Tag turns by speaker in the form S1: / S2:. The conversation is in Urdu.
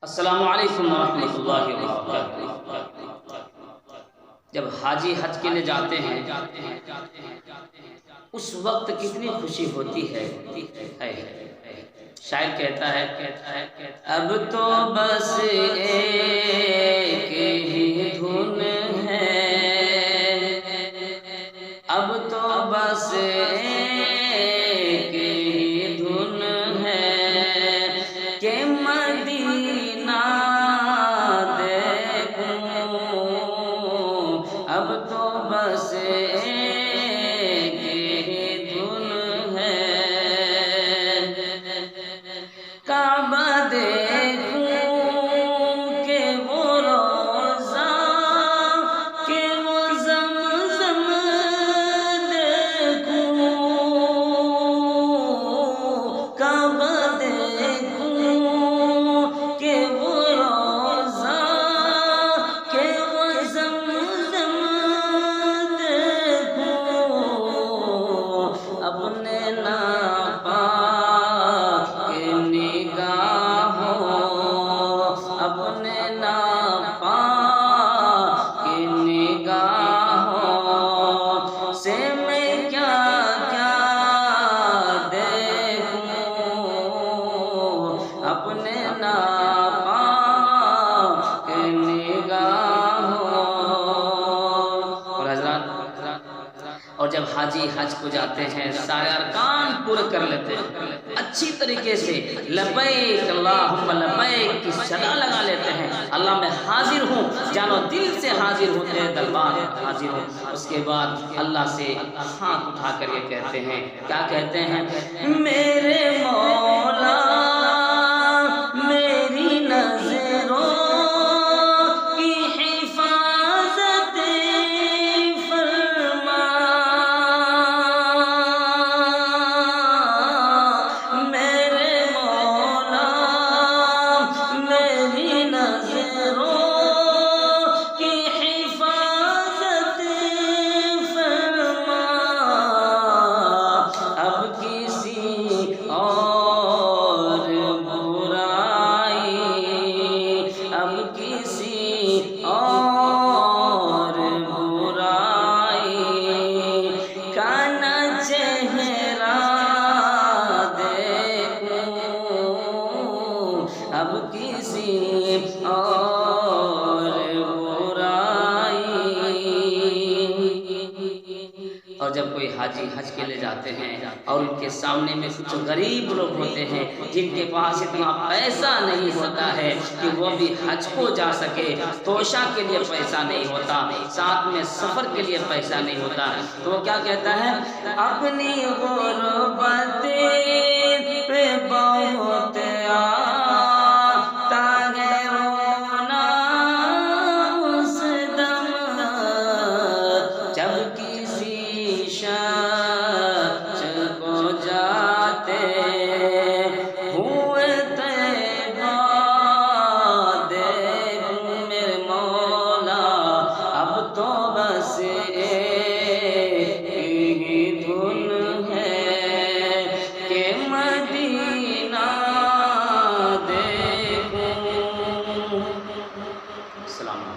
S1: السلام علیکم ورحمۃ اللہ وبرکاتہ۔ جب حاجی حج کے لیے جاتے ہیں اس وقت کتنی خوشی ہوتی ہے۔ شاعر کہتا ہے اب تو بس ایک ہی دھن ہے، اب تو بس ایک ہی دھن ہے کہ مدینہ دیکھوں، اب تو بس ایک ہی دھن ہے، کعبہ دیکھوں کہ وہ روضہ کہ وہ زمزم دیکھوں، کعبہ دیکھوں کہ وہ روضہ کہ وہ زمزم دیکھوں، اپنے ناپاک نگاہوں، اپنے ناپاک نگاہوں سے میں کیا کیا دیکھوں، اپنے ناپاک نگاہوں۔ اور حضرات، اور جب حاجی حج کو جاتے ہیں سارے ارکان پورے کر لیتے ہیں، اچھی طریقے سے لبیک اللہم لبیک کی صدا لگا لیتے ہیں، اللہ میں حاضر ہوں، جانو دل سے حاضر ہوں، تیرے دربار میں حاضر ہوں۔ اس کے بعد اللہ سے ہاتھ اٹھا کر یہ کہتے ہیں، کیا کہتے ہیں؟ میرے مولا میری نظروں کی حفاظت فرما، میرے مولا میری نظروں کی حفاظت فرما، اب کسی اور برائی، اب کسی اور برائی کا نہ چہرہ دیکھوں، اب کسی اور برائی۔ اور جب کوئی حاجی حج کے لیے جاتے ہیں اور ان کے سامنے میں کچھ غریب لوگ ہوتے ہیں جن کے پاس اتنا پیسہ نہیں ہوتا ہے کہ وہ بھی حج کو جا سکے، توشہ کے لیے پیسہ نہیں ہوتا، ساتھ میں سفر کے لیے پیسہ نہیں ہوتا، تو وہ کیا کہتا ہے؟ اپنی غربت